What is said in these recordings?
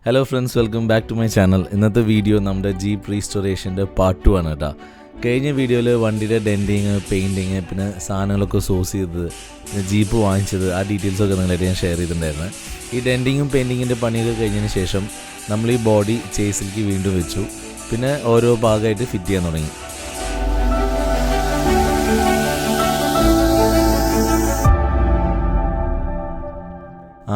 Hello friends, welcome back to my channel. ഇന്നത്തെ video നമ്മുടെ jeep റീസ്റ്റോറേഷൻ്റെ പാർട്ട് 2 ആണ് കേട്ടോ. കഴിഞ്ഞ വീഡിയോയിൽ വണ്ടിയുടെ ഡെൻറ്റിങ്, പെയിൻറ്റിങ്, പിന്നെ സാധനങ്ങളൊക്കെ സോഴ്സ് ചെയ്തത്, പിന്നെ ജീപ്പ് വാങ്ങിച്ചത്, ആ ഡീറ്റെയിൽസൊക്കെ നിങ്ങളായിട്ട് ഞാൻ ഷെയർ ചെയ്തിട്ടുണ്ടായിരുന്നു. ഈ ഡെൻറ്റിങ്ങും പെയിൻറ്റിങ്ങിൻ്റെ പണിയൊക്കെ കഴിഞ്ഞതിന് ശേഷം നമ്മൾ ഈ ബോഡി ചേസിലേക്ക് വീണ്ടും വെച്ചു. പിന്നെ ഓരോ ഭാഗമായിട്ട് ഫിറ്റ് ചെയ്യാൻ തുടങ്ങി.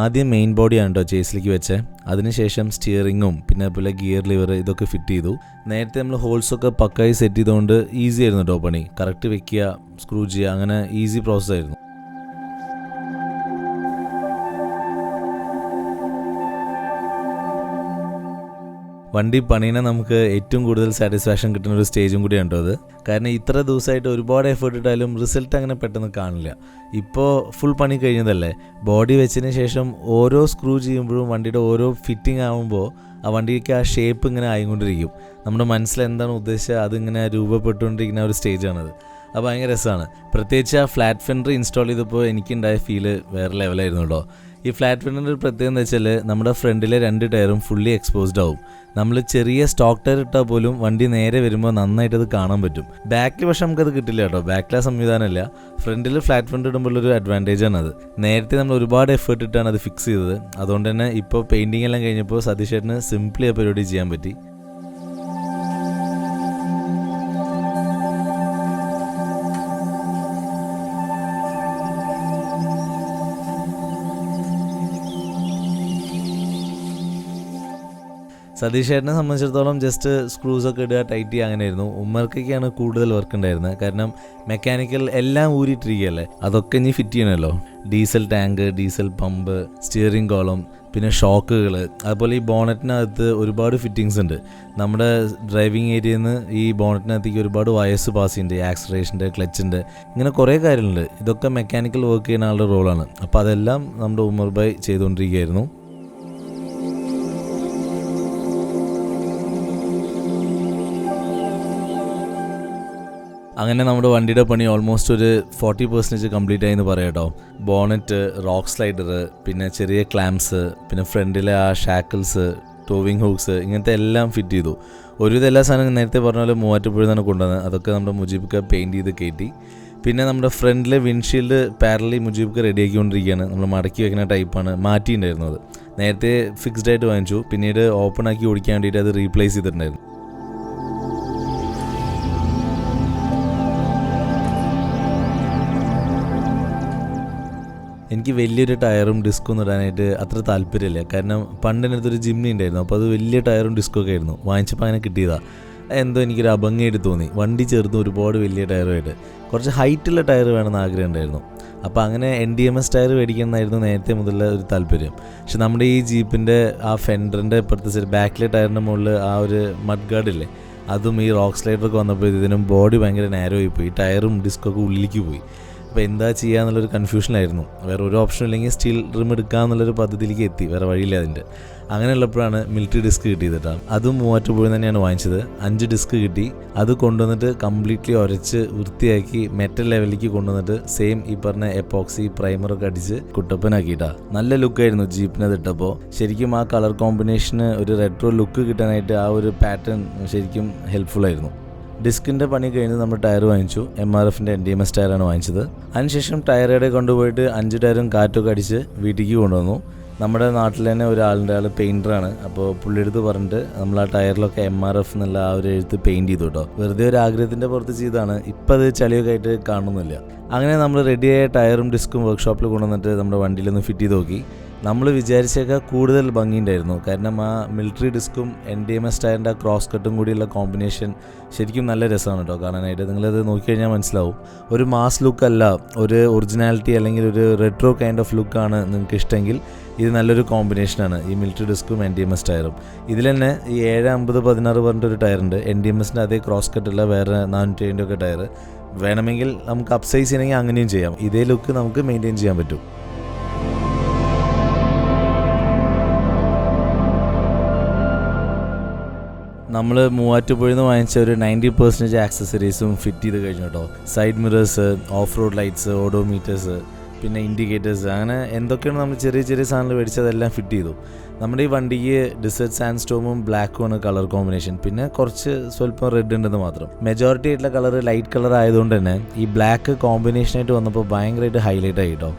ആദ്യം മെയിൻ ബോഡിയാണ് കേട്ടോ ചേസിലേക്ക് വെച്ചത്. അതിനുശേഷം സ്റ്റിയറിങ്ങും പിന്നെ അതുപോലെ ഗിയർ ലിവർ ഇതൊക്കെ ഫിറ്റ് ചെയ്തു. നേരത്തെ നമ്മൾ ഹോൾസൊക്കെ പക്കായി സെറ്റ് ചെയ്തുകൊണ്ട് ഈസി ആയിരുന്നു കേട്ടോ പണി. കറക്റ്റ് വെക്കുക, സ്ക്രൂ ചെയ്യുക, അങ്ങനെ ഈസി പ്രോസസ്സായിരുന്നു. വണ്ടി പണീനെ നമുക്ക് ഏറ്റവും കൂടുതൽ സാറ്റിസ്ഫാക്ഷൻ കിട്ടുന്ന ഒരു സ്റ്റേജും കൂടിയാണ് കേട്ടോ അത്. കാരണം ഇത്ര ദിവസമായിട്ട് ഒരുപാട് എഫേർട്ട് ഇട്ടാലും റിസൾട്ട് അങ്ങനെ പെട്ടെന്ന് കാണില്ല. ഇപ്പോൾ ഫുൾ പണി കഴിഞ്ഞതല്ലേ. ബോഡി വെച്ചതിന് ശേഷം ഓരോ സ്ക്രൂ ചെയ്യുമ്പോഴും വണ്ടിയുടെ ഓരോ ഫിറ്റിംഗ് ആകുമ്പോൾ ആ വണ്ടിക്ക് ആ ഷേപ്പ് ഇങ്ങനെ ആയിക്കൊണ്ടിരിക്കും. നമ്മുടെ മനസ്സിൽ എന്താണ് ഉദ്ദേശിച്ചത് അതിങ്ങനെ രൂപപ്പെട്ടുകൊണ്ടിരിക്കുന്ന ഒരു സ്റ്റേജാണത്. അത് ഭയങ്കര രസമാണ്. പ്രത്യേകിച്ച് ആ ഫ്ലാറ്റ് ഫെൻഡർ ഇൻസ്റ്റാൾ ചെയ്തപ്പോൾ എനിക്കുണ്ടായ ഫീല് വേറെ ലെവലായിരുന്നു കേട്ടോ. ഈ ഫ്ലാറ്റ് ഫെൻഡറിൻ്റെ ഒരു പ്രത്യേകത എന്ന് വെച്ചാൽ നമ്മുടെ ഫ്രണ്ടിലെ 2 ടയറും ഫുള്ളി എക്സ്പോസ്ഡ് ആവും. നമ്മൾ ചെറിയ സ്റ്റോക്ക് ടയർ ഇട്ടാൽ പോലും വണ്ടി നേരെ വരുമ്പോൾ നന്നായിട്ട് അത് കാണാൻ പറ്റും. ബാക്കിൽ പക്ഷെ നമുക്കത് കിട്ടില്ല കേട്ടോ. ബാക്കിലെ സംവിധാനമില്ല. ഫ്രണ്ടിൽ ഫ്ലാറ്റ് ഫെൻഡർ ഇടുമ്പോഴൊരു അഡ്വാൻറ്റേജാണ് അത്. നേരത്തെ നമ്മൾ ഒരുപാട് എഫേർട്ട് ഇട്ടാണ് അത് ഫിക്സ് ചെയ്തത്. അതുകൊണ്ട് തന്നെ ഇപ്പോൾ പെയിൻറ്റിംഗ് എല്ലാം കഴിഞ്ഞപ്പോൾ സതീഷ് ചേട്ടന് സിംപ്ലി ആ പരിപാടി ചെയ്യാൻ പറ്റി. സതീഷ് ചേട്ടനെ സംബന്ധിച്ചിടത്തോളം ജസ്റ്റ് സ്ക്രൂസൊക്കെ ഇടുക, ടൈറ്റ് ചെയ്യുക, അങ്ങനെയായിരുന്നു. ഉമ്മർക്കൊക്കെയാണ് കൂടുതൽ വർക്ക് ഉണ്ടായിരുന്നത്. കാരണം മെക്കാനിക്കൽ എല്ലാം ഊരിയിട്ടിരിക്കുകയല്ലേ, അതൊക്കെ ഇനി ഫിറ്റ് ചെയ്യണമല്ലോ. Diesel tank, diesel pump, steering column, പിന്നെ ഷോക്കുകൾ, അതുപോലെ ഈ ബോണറ്റിനകത്ത് ഒരുപാട് ഫിറ്റിങ്സ് ഉണ്ട്. നമ്മുടെ ഡ്രൈവിംഗ് ഏരിയയിൽ നിന്ന് ഈ ബോണറ്റിനകത്തേക്ക് ഒരുപാട് വയസ്സ് പാസ് ചെയ്യുന്നുണ്ട്. ആക്സലറേഷൻ്റെ, ക്ലച്ചിൻ്റെ, ഇങ്ങനെ കുറേ കാര്യങ്ങളുണ്ട്. ഇതൊക്കെ മെക്കാനിക്കൽ വർക്ക് ചെയ്യുന്ന ആളുടെ റോളാണ്. അപ്പോൾ അതെല്ലാം നമ്മുടെ ഉമർ ഭായ് ചെയ്തുകൊണ്ടിരിക്കുകയായിരുന്നു. അങ്ങനെ നമ്മുടെ വണ്ടിയുടെ പണി ഓൾമോസ്റ്റ് ഒരു 40% കംപ്ലീറ്റ് ആയി എന്ന് പറയാം കേട്ടോ. ബോണറ്റ്, റോക്ക് സ്ലൈഡർ, പിന്നെ ചെറിയ ക്ലാംപ്സ്, പിന്നെ ഫ്രണ്ടിലെ ആ ഷാക്കിൾസ്, ടോവിങ് ഹൂക്സ്, ഇങ്ങനത്തെ എല്ലാം ഫിറ്റ് ചെയ്തു. ഒരുവിധം എല്ലാ സാധനവും നേരത്തെ പറഞ്ഞ പോലെ മൂവാറ്റുപുഴയിൽ നിന്നാണ് കൊണ്ടുവന്നത്. അതൊക്കെ നമ്മുടെ മുജീബ് പെയിൻറ്റ് ചെയ്ത് കയറ്റി. പിന്നെ നമ്മുടെ ഫ്രണ്ടിലെ വിൻഷീൽഡ് പാരലി മുജീബ് റെഡിയാക്കിക്കൊണ്ടിരിക്കുകയാണ്. നമ്മൾ മടക്കി വെക്കുന്ന ടൈപ്പാണ് മാറ്റിയിട്ടുണ്ടായിരുന്നത്. നേരത്തെ ഫിക്സ്ഡ് ആയിട്ട് വാങ്ങിച്ചു, പിന്നീട് ഓപ്പൺ ആക്കി ഓടിക്കാൻ വേണ്ടിയിട്ട് അത് റീപ്ലേസ് ചെയ്തിട്ടുണ്ടായിരുന്നു. എനിക്ക് വലിയൊരു ടയറും ഡിസ്ക്കും ഇടാനായിട്ട് അത്ര താല്പര്യമില്ല. കാരണം പണ്ടിനടുത്തൊരു ജിംനി ഉണ്ടായിരുന്നു. അപ്പോൾ അത് വലിയ ടയറും ഡിസ്കൊക്കെ ആയിരുന്നു. വാങ്ങിച്ചപ്പോൾ അങ്ങനെ കിട്ടിയതാണ്. എന്തോ എനിക്കൊരു അഭംഗിയായിട്ട് തോന്നി. വണ്ടി ചേർന്ന് ഒരുപാട് വലിയ ടയറുമായിട്ട് കുറച്ച് ഹൈറ്റുള്ള ടയർ വേണമെന്ന് ആഗ്രഹം ഉണ്ടായിരുന്നു. അപ്പോൾ അങ്ങനെ NDMS ടയർ മേടിക്കണമെന്നായിരുന്നു നേരത്തെ മുതലുള്ള ഒരു താല്പര്യം. പക്ഷെ നമ്മുടെ ഈ ജീപ്പിൻ്റെ ആ ഫെൻഡറിൻ്റെ ഇപ്പുറത്തെ ബാക്കിലെ ടയറിൻ്റെ മുകളിൽ ആ ഒരു മഡ് ഗാർഡില്ലേ, അതും ഈ റോക്ക് സ്ലൈഡറൊക്കെ വന്നപ്പോഴത്തേനും ബോഡി ഭയങ്കര നാരോ ആയിപ്പോയി. ടയറും ഡിസ്കൊക്കെ ഉള്ളിലേക്ക് പോയി. അപ്പോൾ എന്താ ചെയ്യുക എന്നുള്ളൊരു കൺഫ്യൂഷനായിരുന്നു. വേറെ ഒരു ഓപ്ഷൻ ഇല്ലെങ്കിൽ സ്റ്റീൽ റിം എടുക്കുക എന്നുള്ളൊരു പദ്ധതിയിലേക്ക് എത്തി. വേറെ വഴിയില്ല അതിൻ്റെ. അങ്ങനെയുള്ളപ്പോഴാണ് മിലിറ്ററി ഡിസ്ക് കിട്ടിയതിട്ടാണ്. അതും മൂവാറ്റുപുഴ തന്നെയാണ് വാങ്ങിച്ചത്. 5 ഡിസ്ക് കിട്ടി. അത് കൊണ്ടുവന്നിട്ട് കംപ്ലീറ്റ്ലി ഉരച്ച് വൃത്തിയാക്കി മെറ്റൽ ലെവലിലേക്ക് കൊണ്ടുവന്നിട്ട് സെയിം ഈ പറഞ്ഞ എപ്പോക്സി പ്രൈമറൊക്കെ അടിച്ച് കുട്ടപ്പനാക്കിയിട്ടാണ്. നല്ല ലുക്കായിരുന്നു ജീപ്പിനത് ഇട്ടപ്പോൾ. ശരിക്കും ആ കളർ കോമ്പിനേഷന് ഒരു റെട്രോ ലുക്ക് കിട്ടാനായിട്ട് ആ ഒരു ശരിക്കും ഹെൽപ്ഫുൾ ആയിരുന്നു. ഡിസ്കിൻ്റെ പണി കഴിഞ്ഞ് നമ്മൾ ടയർ വാങ്ങിച്ചു. MRFൻ്റെ NDMS ടയറാണ് വാങ്ങിച്ചത്. അതിനുശേഷം ടയറുടെ കൊണ്ടുപോയിട്ട് 5 ടയറും കാറ്റൊക്കെ അടിച്ച് വീട്ടിലേക്ക് കൊണ്ടുവന്നു. നമ്മുടെ നാട്ടിൽ തന്നെ ആൾ പെയിൻറ്ററാണ്. അപ്പോൾ പുള്ളിയെടുത്ത് പറഞ്ഞിട്ട് നമ്മൾ ആ ടയറിലൊക്കെ MRF എന്നുള്ള ആ ഒരു എഴുത്ത് പെയിൻറ്റ് ചെയ്തു കേട്ടോ. വെറുതെ ഒരു ആഗ്രഹത്തിൻ്റെ പുറത്ത് ചെയ്താണ്. ഇപ്പം അത് ചളിയൊക്കെ ആയിട്ട് കാണുന്നില്ല. അങ്ങനെ നമ്മൾ റെഡിയായ ടയറും ഡിസ്കും വർക്ക്ഷോപ്പിൽ കൊണ്ടുവന്നിട്ട് നമ്മുടെ വണ്ടിയിലൊന്ന് ഫിറ്റ് ചെയ്ത് നോക്കി. നമ്മൾ വിചാരിച്ചേക്കാൾ കൂടുതൽ ഭംഗിയുണ്ടായിരുന്നു. കാരണം ആ മിലിറ്ററി ഡിസ്കും NDMS ടയറിൻ്റെ ആ ക്രോസ് കട്ടും കൂടിയുള്ള കോമ്പിനേഷൻ ശരിക്കും നല്ല രസമാണ് കേട്ടോ കാണാനായിട്ട്. നിങ്ങളത് നോക്കിക്കഴിഞ്ഞാൽ മനസ്സിലാവും. ഒരു മാസ് ലുക്കല്ല, ഒരു ഒറിജിനാലിറ്റി അല്ലെങ്കിൽ ഒരു റെട്രോ കൈൻഡ് ഓഫ് ലുക്കാണ് നിങ്ങൾക്ക് ഇഷ്ടമെങ്കിൽ ഇത് നല്ലൊരു കോമ്പിനേഷനാണ് ഈ മിലിറ്ററി ഡിസ്കും NDMS ടയറും. ഇതിൽ തന്നെ ഈ 750-16 പറഞ്ഞിട്ടൊരു ടയറുണ്ട്. NDMSൻ്റെ അതേ ക്രോസ് കട്ടുള്ള വേറെ 470 ഒക്കെ ടയർ വേണമെങ്കിൽ നമുക്ക് അപ്സൈസ് ചെയ്യണമെങ്കിൽ അങ്ങനെയും ചെയ്യാം. ഇതേ ലുക്ക് നമുക്ക് മെയിൻറ്റെയിൻ ചെയ്യാൻ പറ്റും. നമ്മൾ മൂവാറ്റുപുഴയിൽ നിന്ന് വാങ്ങിച്ച ഒരു 90% ആക്സസറീസും ഫിറ്റ് ചെയ്ത് കഴിഞ്ഞു കേട്ടോ. Side mirrors, off road lights, odometers, പിന്നെ ഇൻഡിക്കേറ്റേഴ്സ്, അങ്ങനെ എന്തൊക്കെയാണ് നമ്മൾ ചെറിയ ചെറിയ സാധനങ്ങൾ മേടിച്ചതെല്ലാം ഫിറ്റ് ചെയ്തു. നമ്മുടെ ഈ വണ്ടിക്ക് ഡിസേർട്ട് സാൻഡ് സ്റ്റോമും ബ്ലാക്കുമാണ് കളർ കോമ്പിനേഷൻ, പിന്നെ കുറച്ച് സ്വല്പം റെഡ് ഉണ്ടെന്ന് മാത്രം. മെജോറിറ്റി ആയിട്ടുള്ള കളർ ലൈറ്റ് കളർ ആയതുകൊണ്ട് തന്നെ ഈ ബ്ലാക്ക് കോമ്പിനേഷനായിട്ട് വന്നപ്പോൾ ഭയങ്കരമായിട്ട് ഹൈലൈറ്റ് ആയി കേട്ടോ.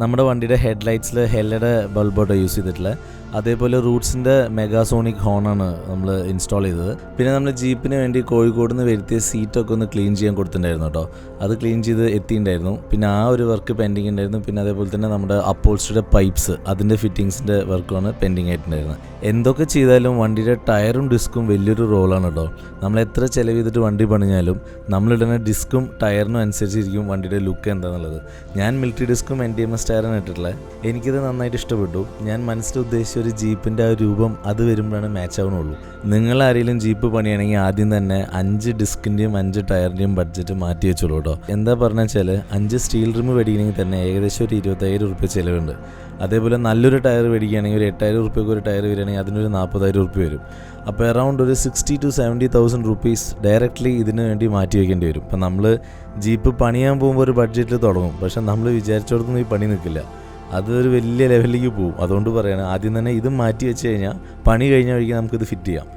നമ്മുടെ വണ്ടിയുടെ ഹെഡ്ലൈറ്റ്സിൽ ഹെല്ലയുടെ ബൾബോട്ടോ യൂസ് ചെയ്തിട്ടുള്ളത്. അതേപോലെ റൂട്ട്സിൻ്റെ മെഗാസോണിക് ഹോണാണ് നമ്മൾ ഇൻസ്റ്റാൾ ചെയ്തത്. പിന്നെ നമ്മൾ ജീപ്പിന് വേണ്ടി കോഴിക്കോട് നിന്ന് വരുത്തിയ സീറ്റൊക്കെ ഒന്ന് ക്ലീൻ ചെയ്യാൻ കൊടുത്തിട്ടുണ്ടായിരുന്നു കേട്ടോ. അത് ക്ലീൻ ചെയ്ത് എത്തിയിട്ടുണ്ടായിരുന്നു. പിന്നെ ആ ഒരു വർക്ക് പെൻഡിങ് ഉണ്ടായിരുന്നു. പിന്നെ അതേപോലെ തന്നെ നമ്മുടെ അപ്പോൾസ്റ്ററിയുടെ പൈപ്പ്സ്, അതിൻ്റെ ഫിറ്റിങ്സിൻ്റെ വർക്കാണ് പെൻഡിങ് ആയിട്ടുണ്ടായിരുന്നത്. എന്തൊക്കെ ചെയ്താലും വണ്ടിയുടെ ടയറും ഡിസ്കും വലിയൊരു റോളാണ് കേട്ടോ. നമ്മൾ എത്ര ചിലവ് ചെയ്തിട്ട് വണ്ടി പണിഞ്ഞാലും നമ്മളിടുന്ന ഡിസ്കും ടയറിനും അനുസരിച്ചിരിക്കും വണ്ടിയുടെ ലുക്ക് എന്താണെന്നുള്ളത്. ഞാൻ മിലിറ്ററി ഡിസ്കും NTMS ടയറാണ് ഇട്ടിട്ടുള്ളത്. എനിക്കത് നന്നായിട്ട് ഇഷ്ടപ്പെട്ടു. ഞാൻ മനസ്സിൽ ഉദ്ദേശിച്ച ഒരു ജീപ്പിൻ്റെ ആ രൂപം അത് വരുമ്പോഴാണ് മാച്ച് ആവണുള്ളൂ. നിങ്ങൾ ആരെങ്കിലും ജീപ്പ് പണിയാണെങ്കിൽ ആദ്യം തന്നെ 5 ഡിസ്കിൻ്റെയും 5 ടയറിൻ്റെയും ബഡ്ജറ്റ് മാറ്റി വെച്ചോളൂ കേട്ടോ. എന്താ പറഞ്ഞാൽ വെച്ചാൽ 5 സ്റ്റീൽ റിം മേടിക്കണമെങ്കിൽ തന്നെ ഏകദേശം ഒരു 25,000 റുപ്യ ചിലവുണ്ട്. അതേപോലെ നല്ലൊരു ടയർ മേടിക്കുകയാണെങ്കിൽ ഒരു 8,000 റുപ്യക്ക് ഒരു ടയർ വരികയാണെങ്കിൽ അതിനൊരു 40,000 റുപ്യ വരും. അപ്പോൾ അറൗണ്ട് ഒരു 60,000 to 70,000 റുപ്പീസ് ഡയറക്റ്റ്ലി ഇതിന് വേണ്ടി മാറ്റി വയ്ക്കേണ്ടി വരും. ഇപ്പം നമ്മൾ ജീപ്പ് പണിയാൻ പോകുമ്പോൾ ഒരു ബഡ്ജറ്റിൽ തുടങ്ങും, പക്ഷെ നമ്മൾ വിചാരിച്ചിടത്തൊന്നും ഈ പണി നിൽക്കില്ല. അതൊരു വലിയ ലെവലിലേക്ക് പോകും. അതുകൊണ്ട് പറയണം, ആദ്യം തന്നെ ഇത് മാറ്റി വെച്ച് കഴിഞ്ഞാൽ പണി കഴിഞ്ഞ വഴിക്ക് നമുക്കിത് ഫിറ്റ് ചെയ്യാം.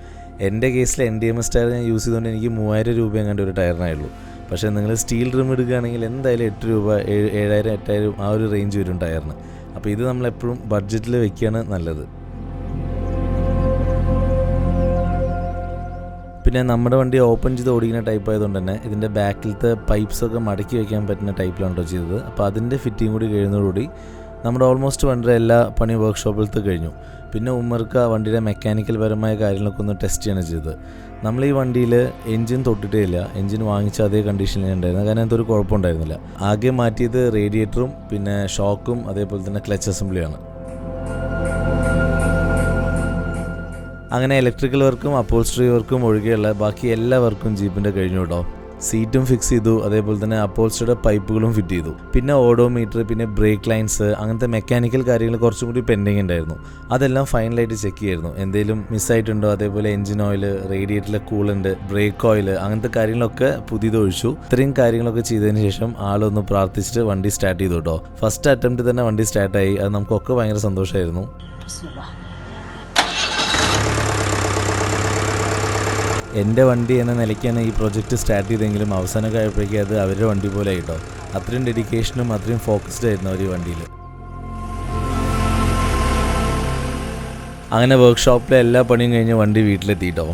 എൻ്റെ കേസിൽ NTMS ടയർ ഞാൻ യൂസ് ചെയ്തുകൊണ്ട് എനിക്ക് 3,000 രൂപ എങ്ങാണ്ട് ഒരു ടയറിനായുള്ളൂ. പക്ഷേ നിങ്ങൾ സ്റ്റീൽ റിം എടുക്കുകയാണെങ്കിൽ എന്തായാലും 8 രൂപ 7,000 8,000 ആ ഒരു റേഞ്ച് വരും ടയറിന്. അപ്പോൾ ഇത് നമ്മളെപ്പോഴും ബഡ്ജറ്റിൽ വെക്കുകയാണ് നല്ലത്. പിന്നെ നമ്മുടെ വണ്ടി ഓപ്പൺ ചെയ്ത് ഓടിക്കുന്ന ടൈപ്പ് ആയതുകൊണ്ട് തന്നെ ഇതിൻ്റെ ബാക്കിലത്തെ പൈപ്പ്സൊക്കെ മടക്കി വയ്ക്കാൻ പറ്റുന്ന ടൈപ്പിലാണ് കേട്ടോ ചെയ്തത്. അപ്പോൾ അതിൻ്റെ ഫിറ്റിംഗ് കൂടി കഴിയുന്നതോടുകൂടി നമ്മുടെ ഓൾമോസ്റ്റ് വണ്ടിയുടെ എല്ലാ പണി വർക്ക്ഷോപ്പിലത്തെ കഴിഞ്ഞു. പിന്നെ ഉമ്മർക്ക് വണ്ടിയുടെ മെക്കാനിക്കൽ പരമായ കാര്യങ്ങളൊക്കെ ഒന്ന് ടെസ്റ്റ് ചെയ്യാണ് ചെയ്തത്. നമ്മൾ ഈ വണ്ടിയിൽ എൻജിൻ തൊട്ടിട്ടേ ഇല്ല. എൻജിൻ വാങ്ങിച്ച അതേ കണ്ടീഷനിൽ ഉണ്ടായിരുന്നത്. കാരണം എന്തൊരു കുഴപ്പമുണ്ടായിരുന്നില്ല. ആകെ മാറ്റിയത് റേഡിയേറ്ററും പിന്നെ ഷോക്കും അതേപോലെ തന്നെ ക്ലച്ച് അസംബ്ലിയാണ്. അങ്ങനെ ഇലക്ട്രിക്കൽ വർക്കും അപ്പോൾസ്ട്രി വർക്കും ഒഴികെയുള്ള ബാക്കി എല്ലാ വർക്കും ജീപ്പിൻ്റെ കഴിഞ്ഞു കേട്ടോ. സീറ്റും ഫിക്സ് ചെയ്തു, അതേപോലെ തന്നെ അപ്പോൾസ്റ്ററിയുടെ പൈപ്പുകളും ഫിറ്റ് ചെയ്തു. പിന്നെ ഓഡോമീറ്റർ, പിന്നെ ബ്രേക്ക് ലൈൻസ്, അങ്ങനത്തെ മെക്കാനിക്കൽ കാര്യങ്ങൾ കുറച്ചും കൂടി പെൻഡിങ് ഉണ്ടായിരുന്നു. അതെല്ലാം ഫൈനലായിട്ട് ചെക്ക് ചെയ്യായിരുന്നു. എന്തെങ്കിലും മിസ്സായിട്ടുണ്ടോ, അതേപോലെ എഞ്ചിൻ ഓയിൽ, റേഡിയേറ്ററിലെ കൂളൻ്റ്, ബ്രേക്ക് ഓയിൽ, അങ്ങനത്തെ കാര്യങ്ങളൊക്കെ പുതിയത് ഒഴിച്ചു. ഇത്രയും കാര്യങ്ങളൊക്കെ ചെയ്തതിന് ശേഷം ആളൊന്ന് പ്രാർത്ഥിച്ചിട്ട് വണ്ടി സ്റ്റാർട്ട് ചെയ്തു കേട്ടോ. ഫസ്റ്റ് അറ്റംപ്റ്റ് തന്നെ വണ്ടി സ്റ്റാർട്ടായി. അത് നമുക്കൊക്കെ ഭയങ്കര സന്തോഷമായിരുന്നു. എൻ്റെ വണ്ടി എന്ന നിലയ്ക്കാണ് ഈ പ്രൊജക്റ്റ് സ്റ്റാർട്ട് ചെയ്തെങ്കിലും അവസാനമൊക്കെ ആയപ്പോഴേക്കും അത് അവരുടെ വണ്ടി പോലെ ആയിട്ടോ. അത്രയും ഡെഡിക്കേഷനും അത്രയും ഫോക്കസ്ഡ് ആയിരുന്നു അവർ ഈ വണ്ടിയിൽ. അങ്ങനെ വർക്ക്ഷോപ്പിലെ എല്ലാ പണിയും കഴിഞ്ഞ് വണ്ടി വീട്ടിലെത്തിയിട്ടോ.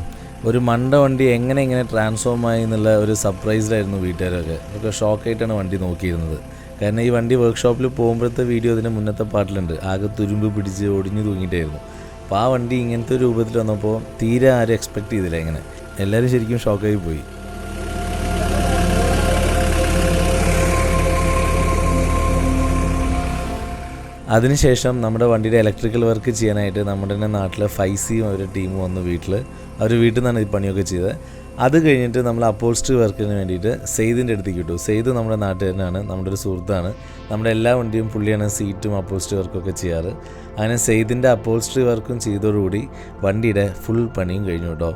ഒരു മണ്ട വണ്ടി എങ്ങനെ ട്രാൻസ്ഫോം ആയി എന്നുള്ള ഒരു സർപ്രൈസ്ഡായിരുന്നു വീട്ടുകാരൊക്കെ. ഒക്കെ ഷോക്കായിട്ടാണ് വണ്ടി നോക്കിയിരുന്നത്. കാരണം ഈ വണ്ടി വർക്ക്ഷോപ്പിൽ പോകുമ്പോഴത്തെ വീഡിയോ അതിൻ്റെ മുന്നത്തെ പാട്ടിലുണ്ട്. ആകെ തുരുമ്പ് പിടിച്ച് ഒടിഞ്ഞു തൂങ്ങിയിട്ടായിരുന്നു. അപ്പോൾ ആ വണ്ടി ഇങ്ങനത്തെ ഒരു രൂപത്തിൽ വന്നപ്പോൾ തീരെ ആരും എക്സ്പെക്റ്റ് ചെയ്തില്ല. ഇങ്ങനെ എല്ലാവരും ശരിക്കും ഷോക്കായി പോയി. അതിനുശേഷം നമ്മുടെ വണ്ടിയുടെ ഇലക്ട്രിക്കൽ വർക്ക് ചെയ്യാനായിട്ട് നമ്മുടെ തന്നെ നാട്ടിലെ 5C ഒരു ടീം വന്നു വീട്ടിൽ. അവർ വീട്ടിൽ നിന്നാണ് ഈ പണിയൊക്കെ ചെയ്തത്. അത് കഴിഞ്ഞിട്ട് നമ്മൾ അപ്പോൾസ്ട്രി വർക്കിന് വേണ്ടിയിട്ട് സെയ്ദിൻ്റെ അടുത്തേക്ക് കിട്ടും. സെയ്ദ് നമ്മുടെ നാട്ടുകാരനാണ്, നമ്മുടെ ഒരു സുഹൃത്താണ്. നമ്മുടെ എല്ലാ വണ്ടിയും പുള്ളിയാണ് സീറ്റും അപ്പോൾസ്ട്രി വർക്കൊക്കെ ചെയ്യാറ്. അങ്ങനെ സെയ്ദിൻ്റെ അപ്പോൾസ്ട്രി വർക്കും ചെയ്തതോടുകൂടി വണ്ടിയുടെ ഫുൾ പണിയും കഴിഞ്ഞു കേട്ടോ.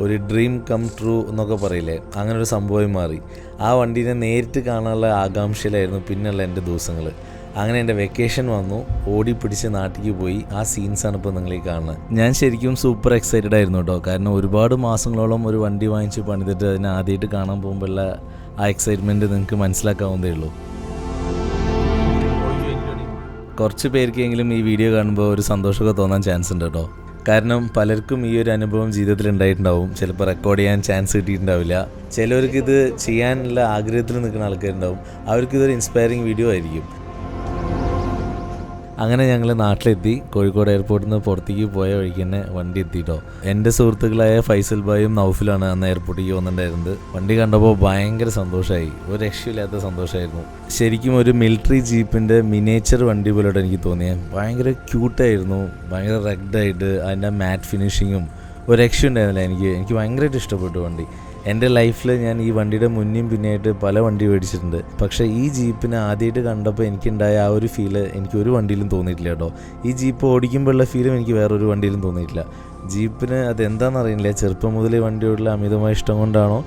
ഒരു ഡ്രീം കം ട്രൂ എന്നൊക്കെ പറയില്ലേ, അങ്ങനെ ഒരു സംഭവം മാറി. ആ വണ്ടീനെ നേരിട്ട് കാണാനുള്ള ആകാംക്ഷയിലായിരുന്നു പിന്നെയുള്ള എൻ്റെ ദിവസങ്ങൾ. അങ്ങനെ എൻ്റെ വെക്കേഷൻ വന്നു, ഓടിപ്പിടിച്ച് നാട്ടിലേക്ക് പോയി. ആ സീൻസാണ് ഇപ്പോൾ നിങ്ങൾ ഈ കാണുന്നത്. ഞാൻ ശരിക്കും സൂപ്പർ എക്സൈറ്റഡ് ആയിരുന്നു കേട്ടോ. കാരണം ഒരുപാട് മാസങ്ങളോളം ഒരു വണ്ടി വാങ്ങിച്ച് പണിതിട്ട് അതിനെ ആദ്യമായിട്ട് കാണാൻ പോകുമ്പോഴുള്ള ആ എക്സൈറ്റ്മെൻറ്റ് നിങ്ങൾക്ക് മനസ്സിലാക്കാവുന്നതേ ഉള്ളൂ. കുറച്ച് പേർക്കെങ്കിലും ഈ വീഡിയോ കാണുമ്പോൾ ഒരു സന്തോഷമൊക്കെ തോന്നാൻ ചാൻസ് ഉണ്ട് കേട്ടോ. കാരണം പലർക്കും ഈ ഒരു അനുഭവം ജീവിതത്തിൽ ഉണ്ടായിട്ടുണ്ടാവും. ചിലപ്പോൾ റെക്കോർഡ് ചെയ്യാൻ ചാൻസ് കിട്ടിയിട്ടുണ്ടാവില്ല. ചിലവർക്കിത് ചെയ്യാനുള്ള ആഗ്രഹത്തിൽ നിൽക്കുന്ന ആൾക്കാരുണ്ടാവും. അവർക്കിതൊരു ഇൻസ്പയറിങ് വീഡിയോ ആയിരിക്കും. അങ്ങനെ ഞങ്ങൾ നാട്ടിലെത്തി. കോഴിക്കോട് എയർപോർട്ടിൽ നിന്ന് പുറത്തേക്ക് പോയ വഴിക്ക് തന്നെ വണ്ടി എത്തിയിട്ടോ. എൻ്റെ സുഹൃത്തുക്കളായ ഫൈസൽ ഭായും നൗഫിലാണ് അന്ന് എയർപോർട്ടിലേക്ക് വന്നിട്ടുണ്ടായിരുന്നത്. വണ്ടി കണ്ടപ്പോൾ ഭയങ്കര സന്തോഷമായി, ഒരു രക്ഷയില്ലാത്ത സന്തോഷമായിരുന്നു. ശരിക്കും ഒരു മിലിറ്ററി ജീപ്പിൻ്റെ മിനിയേച്ചർ വണ്ടി പോലെയോടെ എനിക്ക് തോന്നിയത്. ഭയങ്കര ക്യൂട്ടായിരുന്നു, ഭയങ്കര റഗ്ഡായിട്ട് അതിൻ്റെ മാറ്റ് ഫിനിഷിങ്ങും ഒരു രക്ഷയുണ്ടായിരുന്നില്ല. എനിക്ക് ഭയങ്കരമായിട്ട് ഇഷ്ടപ്പെട്ടു വണ്ടി. എൻ്റെ ലൈഫിൽ ഞാൻ ഈ വണ്ടിയുടെ മുന്നും പിന്നെയായിട്ട് പല വണ്ടി മേടിച്ചിട്ടുണ്ട്. പക്ഷേ ഈ ജീപ്പിനെ ആദ്യമായിട്ട് കണ്ടപ്പോൾ എനിക്കുണ്ടായ ആ ഒരു ഫീല് എനിക്ക് ഒരു വണ്ടിയിലും തോന്നിയിട്ടില്ല കേട്ടോ. ഈ ജീപ്പ് ഓടിക്കുമ്പോഴുള്ള ഫീലും എനിക്ക് വേറൊരു വണ്ടിയിലും തോന്നിയിട്ടില്ല. ജീപ്പിന് അതെന്താണെന്ന് അറിയില്ല, ചെറുപ്പം മുതലേ വണ്ടിയോടുള്ള അമിതമായ ഇഷ്ടം കൊണ്ടാണോ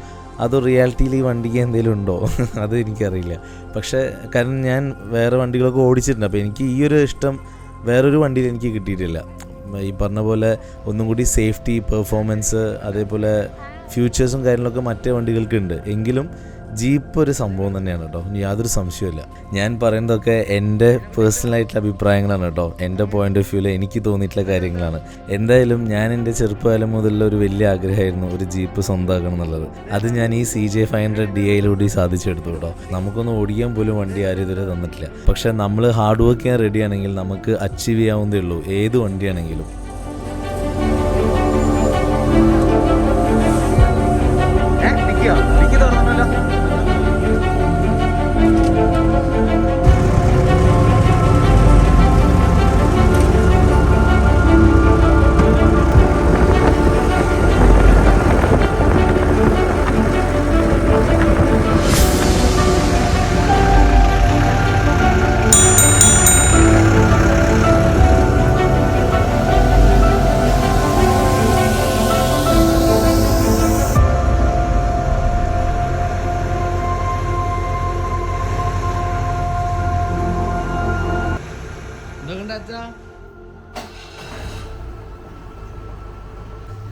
അതോ റിയാലിറ്റിയിൽ ഈ വണ്ടിക്ക് എന്തെങ്കിലും ഉണ്ടോ അത് എനിക്കറിയില്ല. പക്ഷേ കാരണം ഞാൻ വേറെ വണ്ടികളൊക്കെ ഓടിച്ചിട്ടുണ്ട്, അപ്പോൾ എനിക്ക് ഈ ഒരു ഇഷ്ടം വേറൊരു വണ്ടിയിൽ എനിക്ക് കിട്ടിയിട്ടില്ല. ഈ പറഞ്ഞ പോലെ ഒന്നും കൂടി സേഫ്റ്റി, പെർഫോമൻസ്, അതേപോലെ ഫ്യൂച്ചേഴ്സും കാര്യങ്ങളൊക്കെ മറ്റേ വണ്ടികൾക്കുണ്ട്. എങ്കിലും ജീപ്പ് ഒരു സംഭവം തന്നെയാണ് കേട്ടോ, യാതൊരു സംശയമില്ല. ഞാൻ പറയുന്നതൊക്കെ എൻ്റെ പേഴ്സണലായിട്ടുള്ള അഭിപ്രായങ്ങളാണ് കേട്ടോ, എൻ്റെ പോയിൻ്റ് ഓഫ് വ്യൂവിൽ എനിക്ക് തോന്നിയിട്ടുള്ള കാര്യങ്ങളാണ്. എന്തായാലും ഞാൻ എൻ്റെ ചെറുപ്പകാലം മുതലുള്ള ഒരു വലിയ ആഗ്രഹമായിരുന്നു ഒരു ജീപ്പ് സ്വന്തമാക്കണം എന്നുള്ളത്. അത് ഞാൻ ഈ CJ500DIയിലൂടെ സാധിച്ചെടുത്തു കേട്ടോ. നമുക്കൊന്ന് ഓടിക്കാൻ പോലും വണ്ടി ആരും ഇതുവരെ തന്നിട്ടില്ല. പക്ഷേ നമ്മൾ ഹാർഡ് വർക്ക് ചെയ്യാൻ റെഡിയാണെങ്കിൽ നമുക്ക് അച്ചീവ് ചെയ്യാവുന്നതേ ഉള്ളൂ ഏത് വണ്ടിയാണെങ്കിലും.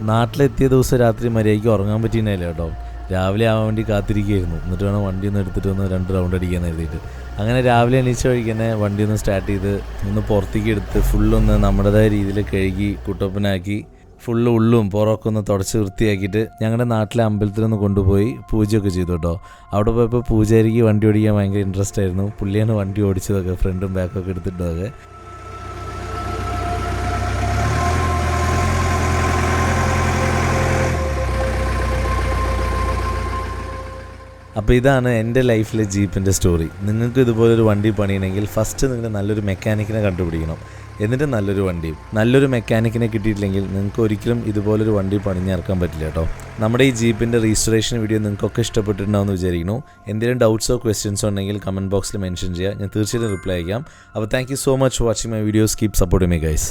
നാട്ടിലെത്തിയ ദിവസം രാത്രി മര്യാദയ്ക്ക് ഉറങ്ങാൻ പറ്റിയില്ല കേട്ടോ. രാവിലെ ആവാൻ വേണ്ടി കാത്തിരിക്കുകയായിരുന്നു. എന്നിട്ട് വേണം വണ്ടി ഒന്ന് എടുത്തിട്ട് ഒന്ന് 2 റൗണ്ട് അടിക്കാൻ എഴുതിയിട്ട്. അങ്ങനെ രാവിലെ എണീച്ച വഴിക്ക് തന്നെ വണ്ടി ഒന്ന് സ്റ്റാർട്ട് ചെയ്ത് ഒന്ന് പുറത്തേക്ക് എടുത്ത് ഫുള്ളൊന്ന് നമ്മുടേതായ രീതിയിൽ കഴുകി കുട്ടപ്പനാക്കി ഫുള്ള് ഉള്ളും പുറമൊക്കെ ഒന്ന് തുടച്ച് വൃത്തിയാക്കിയിട്ട് ഞങ്ങളുടെ നാട്ടിലെ അമ്പലത്തിലൊന്ന് കൊണ്ടുപോയി പൂജയൊക്കെ ചെയ്തു കേട്ടോ. അവിടെ പോയപ്പോൾ പൂജാരിക്ക് വണ്ടി ഓടിക്കാൻ ഭയങ്കര ഇൻട്രസ്റ്റ് ആയിരുന്നു. പുള്ളിയാണ് വണ്ടി ഓടിച്ചതൊക്കെ, ഫ്രണ്ടും ബാക്കൊക്കെ എടുത്തിട്ടതൊക്കെ. അപ്പോൾ ഇതാണ് എൻ്റെ ലൈഫിലെ ജീപ്പിൻ്റെ സ്റ്റോറി. നിങ്ങൾക്ക് ഇതുപോലൊരു വണ്ടി പണിയണമെങ്കിൽ ഫസ്റ്റ് നിങ്ങൾ നല്ലൊരു മെക്കാനിക്കിനെ കണ്ടുപിടിക്കണം, എന്നിട്ട് നല്ലൊരു മെക്കാനിക്കിനെ കിട്ടിയിട്ടില്ലെങ്കിൽ നിങ്ങൾക്ക് ഒരിക്കലും ഇതുപോലൊരു വണ്ടി പണിഞ്ഞിറക്കാൻ പറ്റില്ല കേട്ടോ. നമ്മുടെ ഈ ജീപ്പിൻ്റെ രജിസ്ട്രേഷൻ വീഡിയോ നിങ്ങൾക്കൊക്കെ ഇഷ്ടപ്പെട്ടിട്ടുണ്ടാവുമെന്ന് വിചാരിക്കുന്നു. എന്തെങ്കിലും ഡൗട്ട്സോ ക്വസ്റ്റ്യൻസോ ഉണ്ടെങ്കിൽ കമൻറ്റ് ബോക്സിൽ മെൻഷൻ ചെയ്യുക, ഞാൻ തീർച്ചയായിട്ടും റിപ്ലൈ ചെയ്യാം. അപ്പോൾ thank you so much for watching my videos. Keep supporting me guys.